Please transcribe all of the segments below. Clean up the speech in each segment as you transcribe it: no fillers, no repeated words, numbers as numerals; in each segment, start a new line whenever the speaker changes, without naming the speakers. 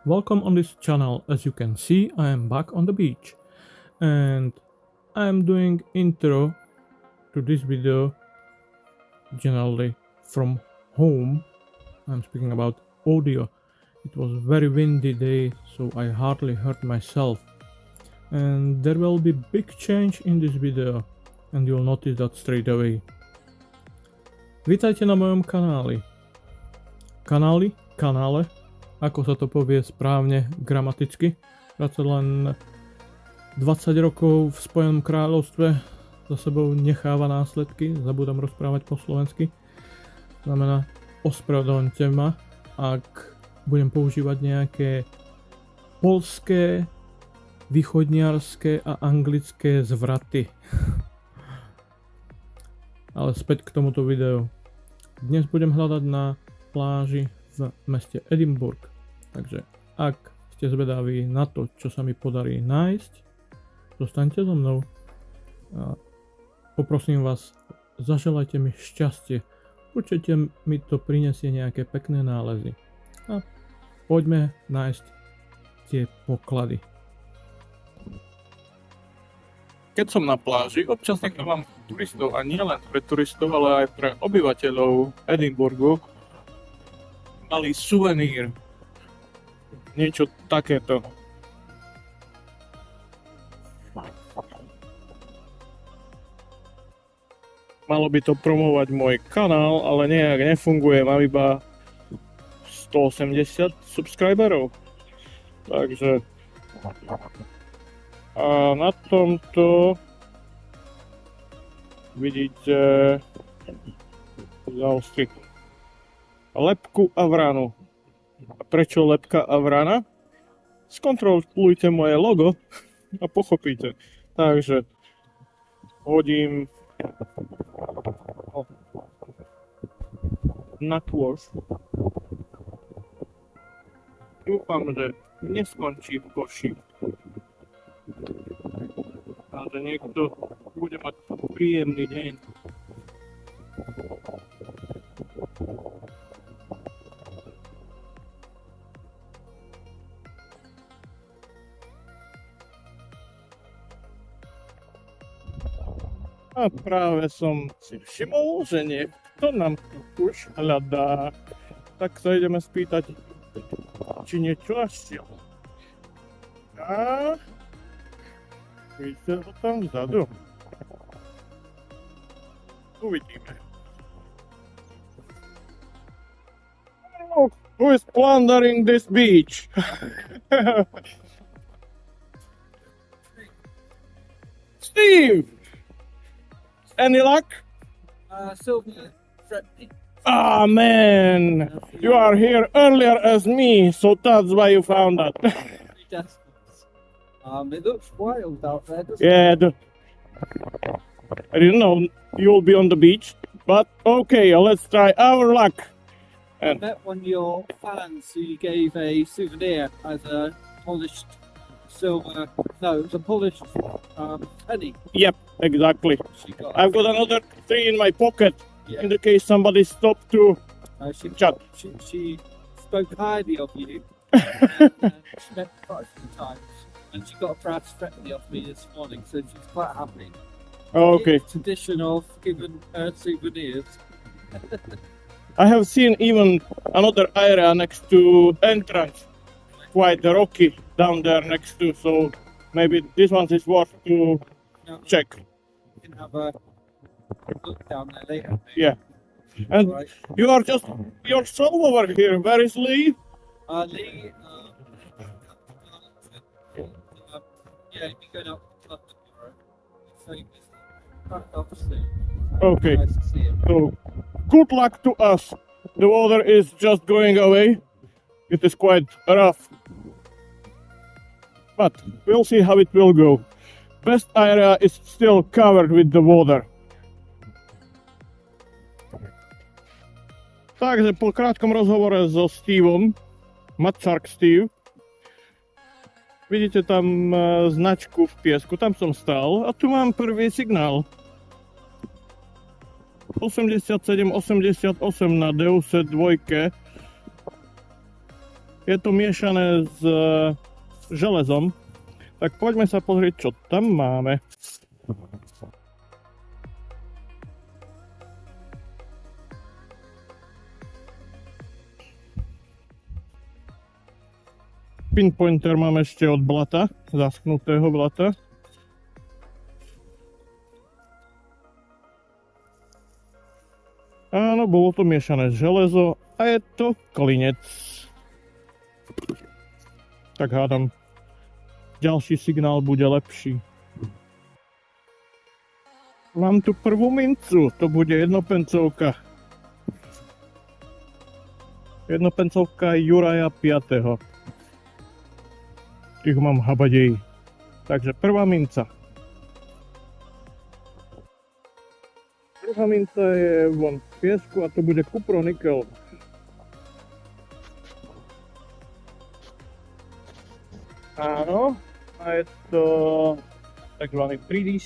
Welcome on this channel. As you can see, I am back on the beach and I am doing intro to this video generally from home. I'm speaking about audio. It was very windy day, so I hardly heard myself, and there will be big change in this video and you'll notice that straight away. Vítajte na mojom kanáli. Kanále, ako sa to povie správne gramaticky. Práce len 20 rokov v Spojenom kráľovstve za sebou necháva následky, zabudám rozprávať po slovensky. Znamená, ospravedlňte ma, ak budem používať nejaké poľské, východniarské a anglické zvraty. Ale späť k tomuto videu. Dnes budem hľadať na pláži v meste Edinburgh. Takže ak ste zvedaví na to, čo sa mi podarí nájsť, zostaňte so mnou a poprosím vás, zaželajte mi šťastie. Určite mi to prinesie nejaké pekné nálezy. A poďme nájsť tie poklady. Keď som na pláži, občas nechávam turistov, a nie len pre turistov, ale aj pre obyvateľov Edinburghu malý suvenír. Niečo takéto. Malo by to promovať môj kanál, ale nejak nefunguje, mám iba 180 subscriberov. Takže a na tomto vidíte zaostri lebku a vranu. A prečo lebka a vrana? Skontrolujte moje logo a pochopíte. Takže hodím na kôš. Dúfam, že neskončí v koši. A že niekto bude mať príjemný deň. A práve som si všimol, že niekto nám tu už hľadá. Tak sa ideme spýtať, či niečo našiel. A vidíte ho tam vzadu. Uvidíme. Oh, who is plundering this beach? Steve! Any luck?
Sylvia Fretney.
Ah, man! You are here earlier as me, so that's why you found that.
It looks wild out there, doesn't
Yeah, I didn't know you'll be on the beach, but okay, let's try our luck.
it? I met one of your fans who you gave a souvenir as a polished silver. No, it was a polished penny.
Yep, exactly.
She got.
I've got another 3 in my pocket
Yeah.
in the case somebody stopped to
She
chat.
she spoke highly of you. And, she met quite a few times, and she got a brass Fretney off me this morning, so she's quite happy.
Okay,
It's tradition of giving her souvenirs.
I have seen even another area next to entrance, quite rocky down there next to, so maybe this one is worth to
No,
check.
you can have a look down there later.
Yeah. And
Right.
you are just yourself over here. Where is Lee?
Lee, yeah, you're going up to London tomorrow. So you back up soon.
Okay,
Nice to see you.
so good luck to us. The water is just going away. It is quite rough. But we'll see how it will go. Best area is still covered with the water. Takže po krátkom rozhovore so Stevom, Matsark Steve, vidíte tam značku v piesku, tam som stál a tu mám prvý signál. 87-88 na Deuse 2. Je to miešané s železom. Tak poďme sa pozrieť, čo tam máme. Pinpointer mám ešte od blata, zaschnutého blata. Áno, bolo to miešané železo a je to klinec. Tak hádam, ďalší signál bude lepší. Mám tu prvú mincu, to bude jednopencovka. Jednopencovka Juraja 5. Tých mám habadej. Takže prvá minca. Druhá minca je von z piesku a to bude kupronikel. Áno, a je to takzvaný 3D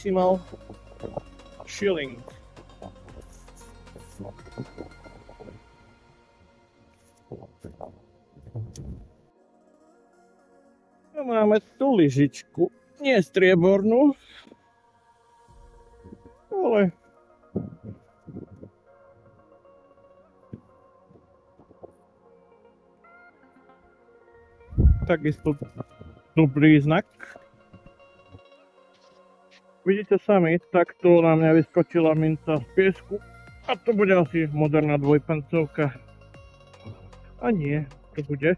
shilling. A máme tu lyžičku, nie striebornú, ale takisto dobrý znak. Vidíte sami, takto na mňa vyskočila minca z piesku a to bude asi moderná dvojpencovka. A nie, to bude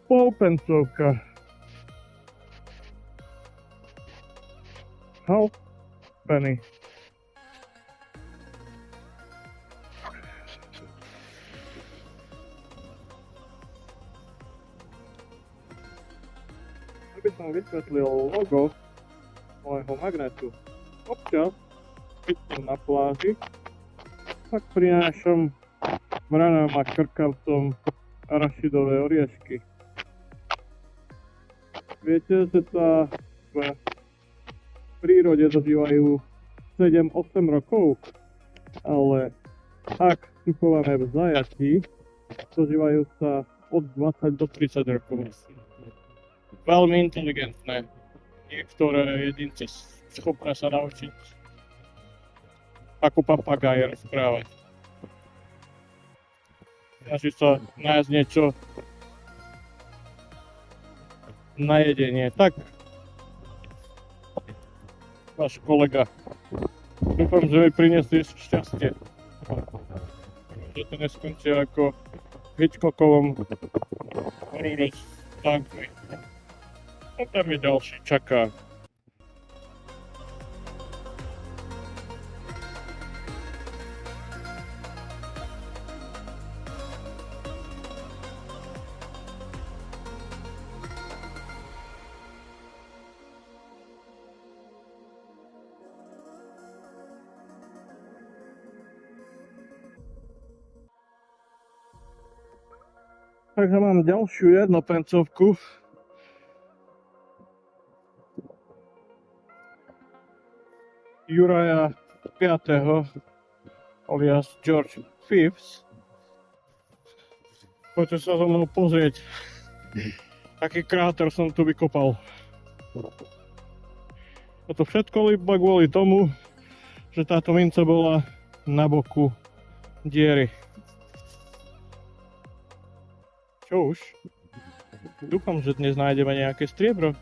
polpencovka. Half penny. Aby som vysvetlil logo môjho magnetu. Občas, keď som na pláži, tak prinášam vranám a krkavcom arašidové oriešky. Viete, že sa v prírode dožívajú 7-8 rokov, ale ak sú chované v zajatí, dožívajú sa od 20 do 30 rokov. Veľmi inteligentné. Niektoré jedince schopné sa naučiť ako papagaj rozprávať. Snaží sa nájsť niečo na jedenie. Tak, váš kolega. Dúfam, že mi priniesie šťastie. Že to neskončí ako v Hitchcockovom horore s tankmi. A tam je ďalší, čaká. Takže mám ďalšiu jednopencovku. Juraja 5. alias George V. Poďte sa so mnou pozrieť, aký kráter som tu vykopal. Toto všetko iba kvôli tomu, že táto minca bola na boku diery. Čo už? Dúfam, že dnes nájdeme nejaké striebro.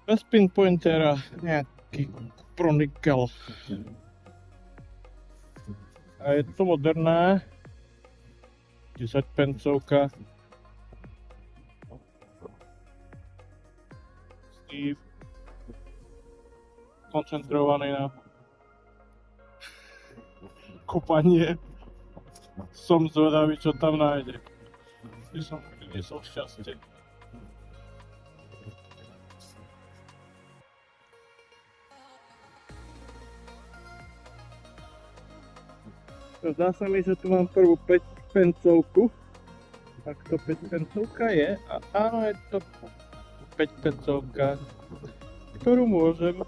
Bez pinpointera nejaký pronikel. A je to moderná 10 pencovka. Steve koncentrovaný na kopanie. Som zvedavý, čo tam nájde. By som priniesol šťastie. Zdá sa mi, že tu mám prvú 5 pencovku. Tak to 5 pencovka je a áno, je to 5 pencovka, ktorú môžem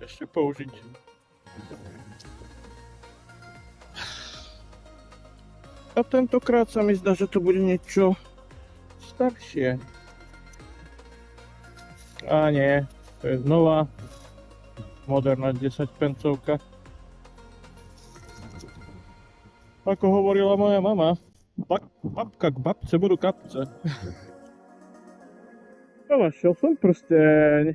ešte použiť. A tentokrát sa mi zdá, že to bude niečo staršie. A nie, to je znova moderná 10 pencovka. Ako hovorila moja mama, babka k babce budú kapce. No našiel som prsteň.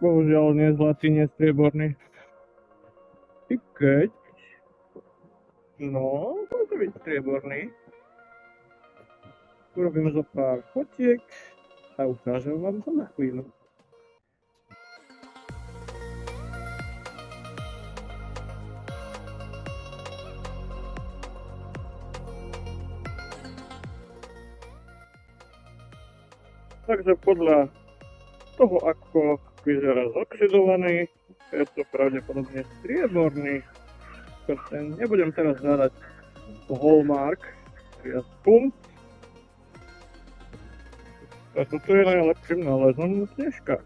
Bohužiaľ nie zlatý, nie strieborný. I keď... No, môže byť strieborný. Urobím zo pár fotiek a ukážem vám to na chvíľu. Takže podľa toho, ako vyzerá zoxidovaný, je to pravdepodobne strieborný prsteň. Nebudem teraz hľadať hallmark, ja pump. A toto je najlepším nálezom dneška.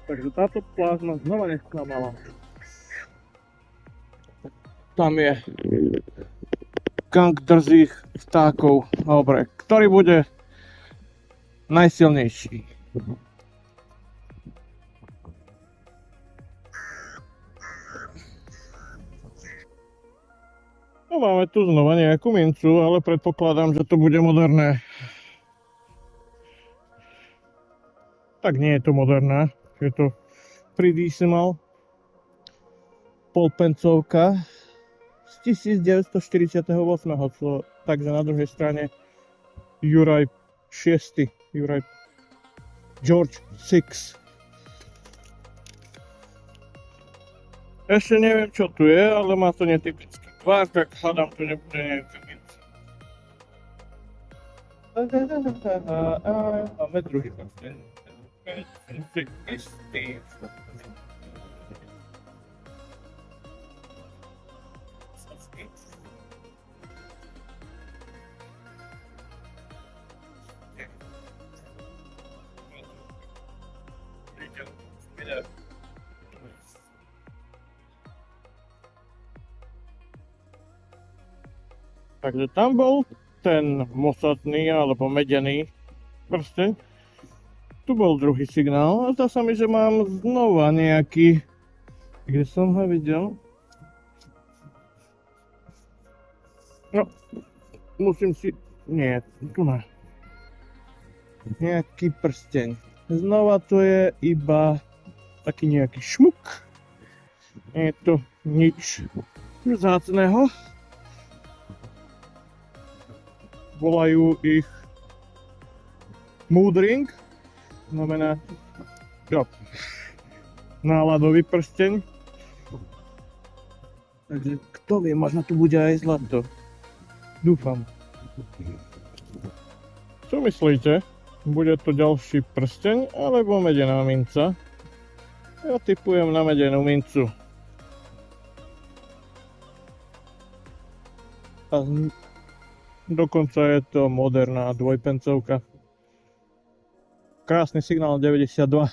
Takže táto plázma znova nesklamala. Tam je gang drzých vtákov. Dobre, ktorý bude najsilnejší? No, máme tu znova nejakú mincu, ale predpokladám, že to bude moderné. Tak nie je to moderná, je to Predecimal polpencovka z 1948. Takže na druhej strane Juraj VI, George VI. Ešte neviem, čo tu je, ale má to netypický tvar, tak hľadám, to nebude nejaká minca. Máme druhý prsteň. Takže tam bol ten mosatný alebo medený prsteň. Tu bol druhý signál a zdá sa mi, že mám znova nejaký... Kde som ho videl? No, musím si... Nie, tu na. Nejaký prsteň. Znova to je iba taký nejaký šmuk. Nie je to nič vzácného. Volajú ich mood ring, znamená náladový prsteň. Takže kto vie, možno tu bude aj zlato. Dúfam. Čo myslíte? Bude to ďalší prsteň alebo medená minca? Ja tipujem na medenú mincu. A dokonca je to moderná dvojpencovka. Krásny signál 92.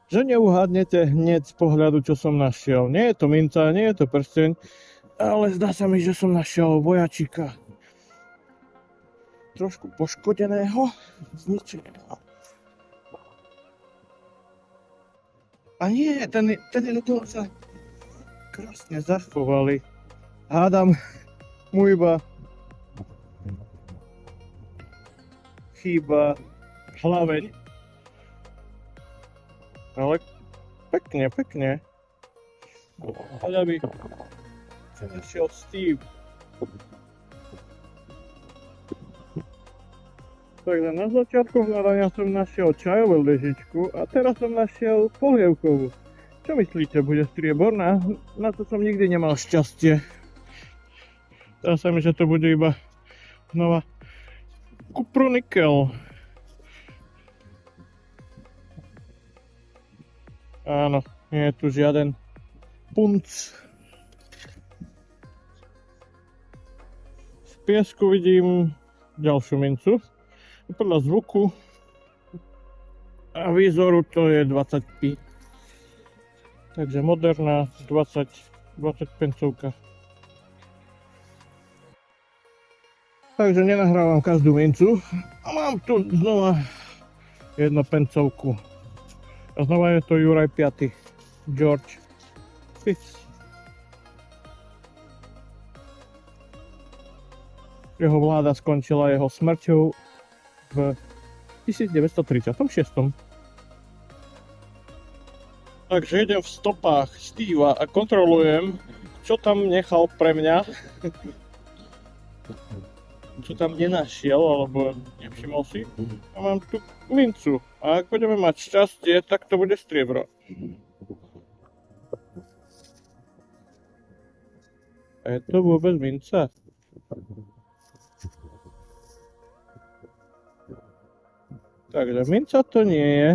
Že neuhádnete hneď z pohľadu, čo som našiel. Nie je to minca, nie je to prsteň, ale zdá sa mi, že som našiel vojačika. Trošku poškodeného, zničeného. A nie, ten je dokonca krásne zachovali. Hádam mu iba chýba hlaveň. Ale pekne. Ale by sa našiel Steve. Takže na začiatku hľadania som našiel čajovú lyžičku a teraz som našiel polievkovú. Čo myslíte, bude strieborná? Na to som nikdy nemal šťastie. Zdá sa mi, že to bude iba znova kupronikel. Áno, nie je tu žiaden punc. Z piesku vidím ďalšiu mincu. Podľa zvuku a výzoru to je 20p. Takže moderná 20 pencovka. Takže nenahrávam každú mincu. A mám tu znova jednu pencovku. A znova je to Juraj 5. George 5. Jeho vláda skončila jeho smrťou v 1936. Takže idem v stopách Steva a kontrolujem, čo tam nechal pre mňa. Čo tam nenašiel, alebo nevšimol si. A mám tu mincu. A ak budeme mať šťastie, tak to bude striebro. A je to vôbec minca? Takže minca to nie je.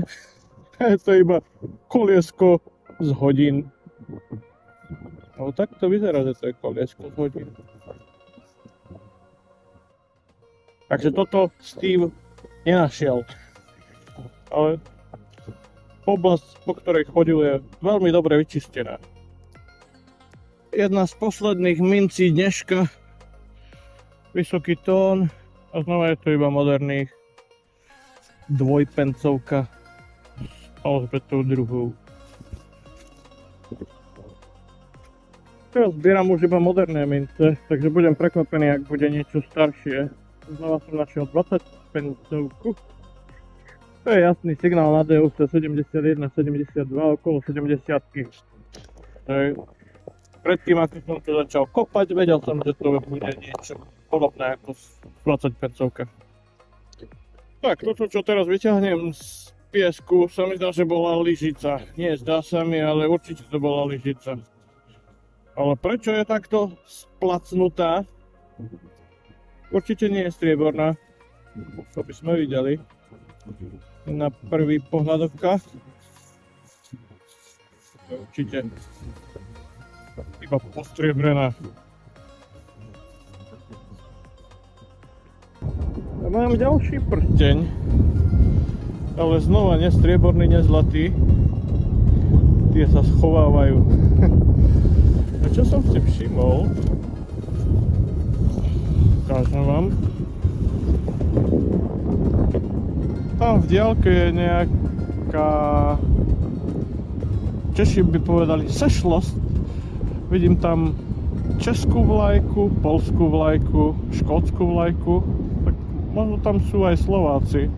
Je to iba koliesko z hodín. No tak to vyzerá, že to je koliesko z hodín. Takže toto Steve nenašiel. Ale oblasť, po ktorej chodil, je veľmi dobre vyčistená. Jedna z posledných mincí dneška. Vysoký tón. A znova je to iba moderných dvojpencovka s Alžbetou II. Teraz zbieram už iba moderné mince, takže budem prekvapený, ak bude niečo staršie. Znova som našiel 20 pencovku. To je jasný signál na Deus 71, 72, okolo 70-ky. Predtým, ako som to začal kopať, vedel som, že to bude niečo podobné ako 20 pencovka. Tak, toto, čo teraz vyťahnem z piesku, sa mi zdá, že bola lyžica. Nie, zdá sa mi, ale určite to bola lyžica. Ale prečo je takto splacnutá? Určite nie je strieborná. To by sme videli. Na prvý pohľadovka. Určite iba postriebrená. A mám ďalší prsteň, ale znova nestrieborný, nezlatý. Tie sa schovávajú. A čo som si všimol, ukážem vám. Tam v diaľke je nejaká, Češi by povedali, sešlosť. Vidím tam českú vlajku, poľskú vlajku, škótsku vlajku. Tak možno tam sú aj Slováci.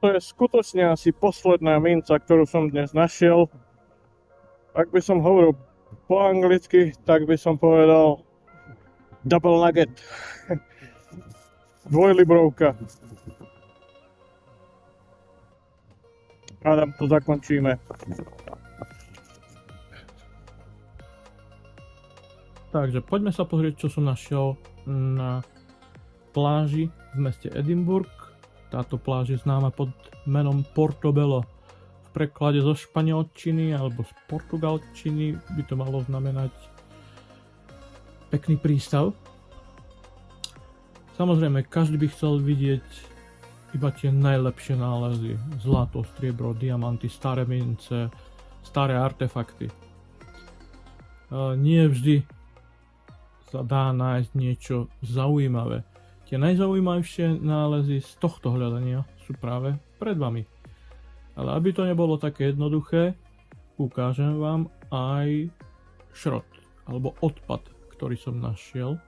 To je skutočne asi posledná minca, ktorú som dnes našiel. Ak by som hovoril po anglicky, tak by som povedal double nugget. Dvojlibrovka. A tam to zakončíme. Takže poďme sa pozrieť, čo som našiel na pláži v meste Edinburgh. Táto pláž je známa pod menom Portobello. V preklade zo španielčiny alebo z portugalčiny by to malo znamenať pekný prístav. Samozrejme, každý by chcel vidieť iba tie najlepšie nálezy. Zlato, striebro, diamanty, staré mince, staré artefakty. Nie vždy sa dá nájsť niečo zaujímavé. Tie najzaujímavejšie nálezy z tohto hľadania sú práve pred vami. Ale aby to nebolo také jednoduché, ukážem vám aj šrot alebo odpad, ktorý som našiel.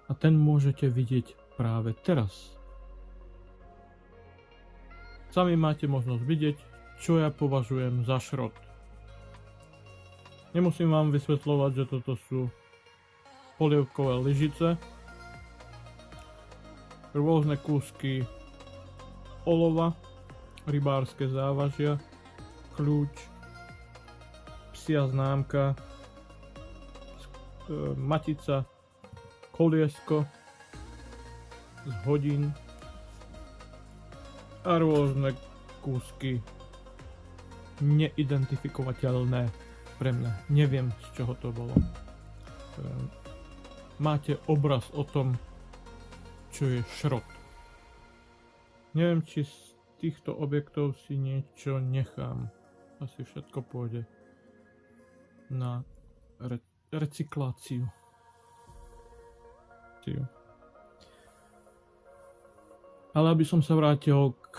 A ten môžete vidieť práve teraz. Sami máte možnosť vidieť, čo ja považujem za šrot. Nemusím vám vysvetľovať, že toto sú polievkové lyžice, rôzne kúsky olova, rybárske závažia, kľúč, psia známka, matica, koliesko z hodín a rôzne kúsky neidentifikovateľné pre mňa. Neviem, z čoho to bolo. Máte obraz o tom, čo je šrot. Neviem, či z týchto objektov si niečo nechám. Asi všetko pôjde na recykláciu. Ale aby som sa vrátil k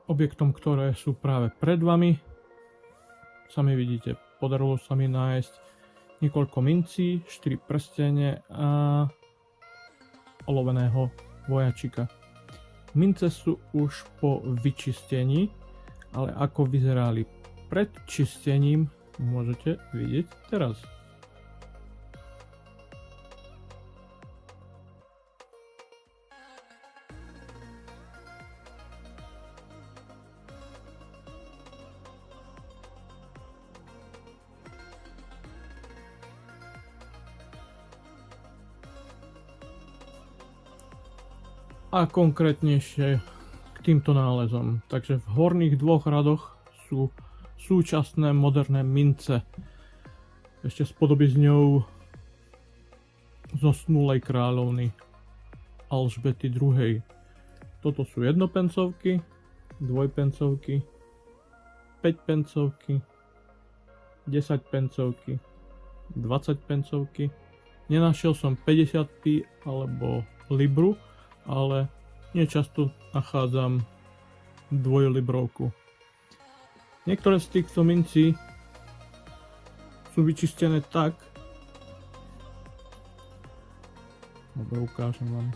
objektom, ktoré sú práve pred vami. Sami vidíte, podarilo sa mi nájsť niekoľko mincí, 4 prstene a oloveného vojačika. Mince sú už po vyčistení, ale ako vyzerali pred čistením, môžete vidieť teraz. A konkrétnejšie k týmto nálezom. Takže v horných dvoch radoch sú súčasné moderné mince. Ešte s podobizňou zosnulej kráľovny Alžbety II. Toto sú jednopencovky, dvojpencovky, 5 pencovky, 10 pencovky, 20 pencovky. Nenašiel som 50 alebo libru, ale nečasto nachádzam dvojlibrovku. Niektoré z týchto mincí sú vyčistené tak, dobre, ukážem vám.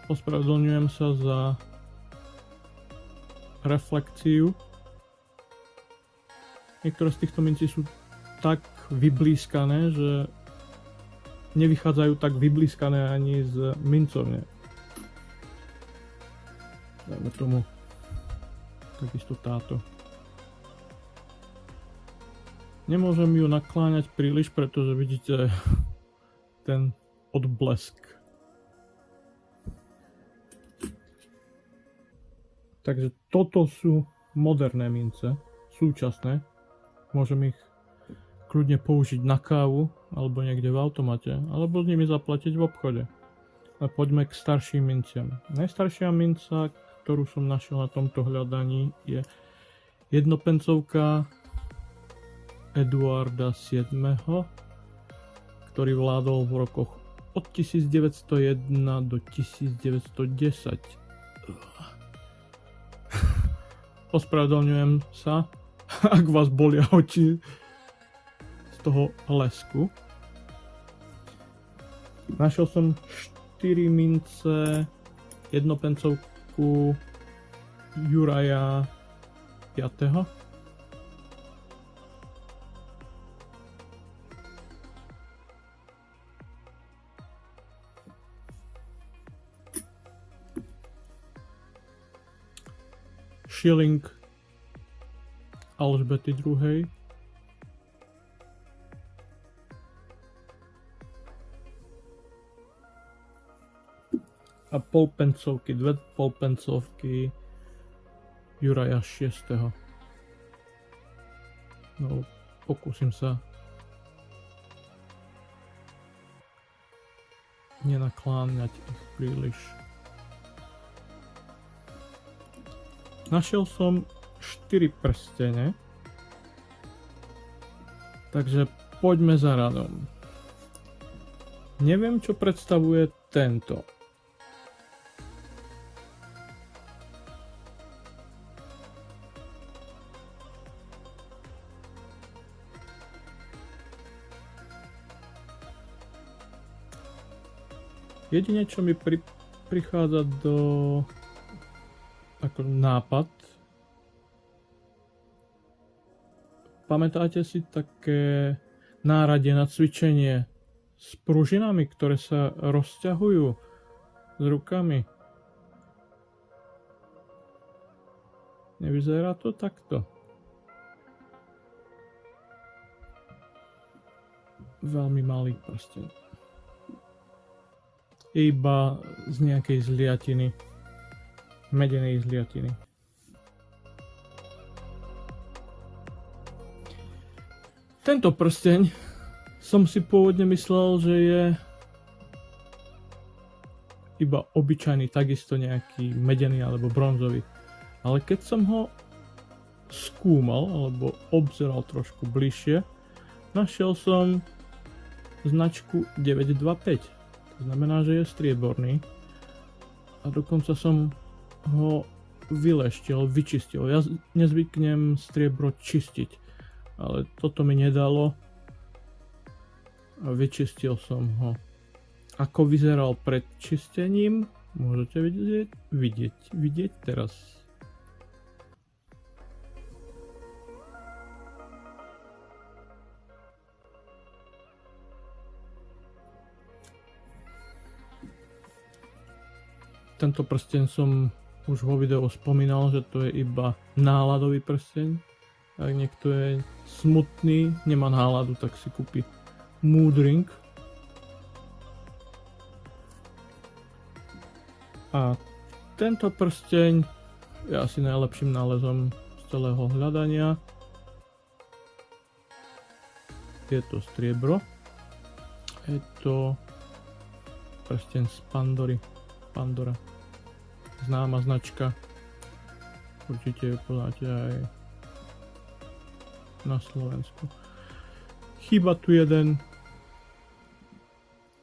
Ospravedlňujem sa za reflekciu. Niektoré z týchto mincí sú tak vyblískané, že nevychádzajú tak vyblískané ani z mincovne. Dajme tomu takisto táto. Nemôžem ju nakláňať príliš, pretože vidíte ten odblesk. Takže toto sú moderné mince, súčasné. Môžem ich kľudne použiť na kávu alebo niekde v automate, alebo s nimi zaplatiť v obchode. A poďme k starším minciam. Najstaršia minca, ktorú som našiel na tomto hľadaní, je jednopencovka Eduarda VII, ktorý vládol v rokoch od 1901 do 1910. Ospravedlňujem sa, ak vás bolia oči z toho lesku. Našiel som 4 mince, jednopencovku Juraja V. Šilink Alžbety II. A polpencovky, 2 polpencovky Juraja VI. No, pokúsim sa nenakláňať ich príliš. Našiel som 4 prstene, takže poďme za radom. Neviem, čo predstavuje tento. Jedine, čo mi prichádza do ako nápad. Pamätáte si také náradie na cvičenie s pružinami, ktoré sa rozťahujú s rukami? Nevyzerá to takto. Veľmi malý prsteň. Iba z nejakej zliatiny. Medenej zliatiny. Tento prsteň som si pôvodne myslel, že je iba obyčajný, takisto nejaký medený alebo bronzový. Ale keď som ho skúmal alebo obzeral trošku bližšie, našiel som značku 925. To znamená, že je strieborný. A dokonca som ho vyleštil, vyčistil. Ja nezvyknem striebro čistiť, ale toto mi nedalo a vyčistil som ho. Ako vyzeral pred čistením, môžete vidieť teraz. Tento prsteň som už vo videu spomínal, že to je iba náladový prsteň. Ak niekto je smutný, nemá náladu, tak si kúpi mood ring. A tento prsteň je asi najlepším nálezom z celého hľadania. Je to striebro. Je to prsteň z Pandora. Známa značka. Určite ju poznáte aj na Slovensku. Chýba tu jeden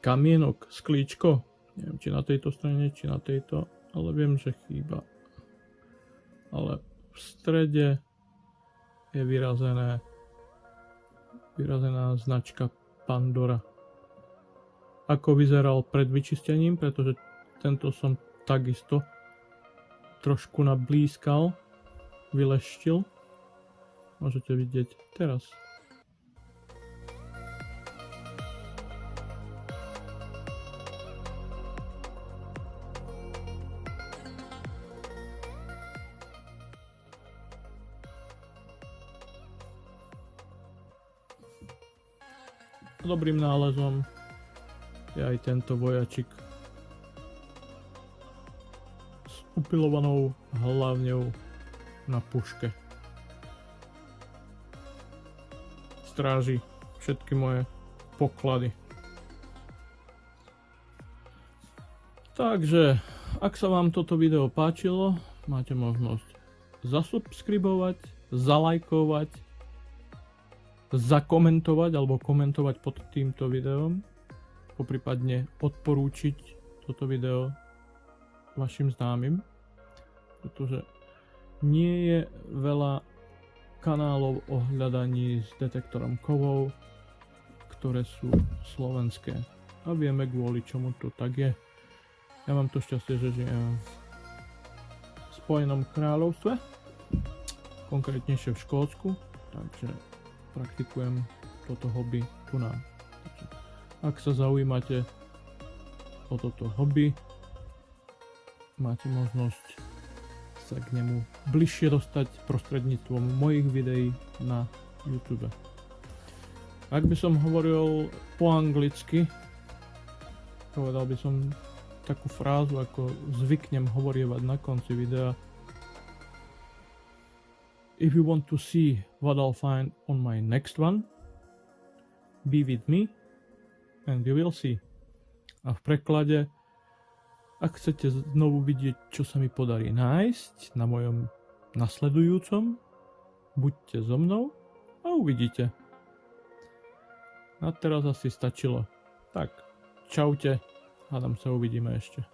kamienok, sklíčko. Neviem, či na tejto strane, či na tejto, ale viem, že chýba. Ale v strede je vyrazená značka Pandora. Ako vyzeral pred vyčistením, pretože tento som takisto trošku nablízkal, vyleštil. Môžete vidieť teraz. Dobrým nálezom je aj tento vojačik s upilovanou hlavňou na puške. Stráži všetky moje poklady. Takže, ak sa vám toto video páčilo, máte možnosť zasubskribovať, zalajkovať, zakomentovať alebo komentovať pod týmto videom, poprípadne odporúčiť toto video vašim známym, pretože nie je veľa kanálov o hľadaní s detektorom kovov, ktoré sú slovenské a vieme kvôli čomu to tak je. Ja mám to šťastie, že žijem v Spojenom kráľovstve, konkrétnejšie v Škótsku, takže praktikujem toto hobby tu nám. Takže ak sa zaujímate o toto hobby, máte možnosť sa k nemu bližšie dostať prostredníctvom mojich videí na YouTube. Ak by som hovoril po anglicky, povedal by som takú frázu, ako zvyknem hovorievať na konci videa. If you want to see what I'll find on my next one, be with me and you will see. A v preklade, ak chcete znovu vidieť, čo sa mi podarí nájsť na mojom nasledujúcom, buďte so mnou a uvidíte. A teraz asi stačilo. Tak, čaute, hádam sa uvidíme ešte.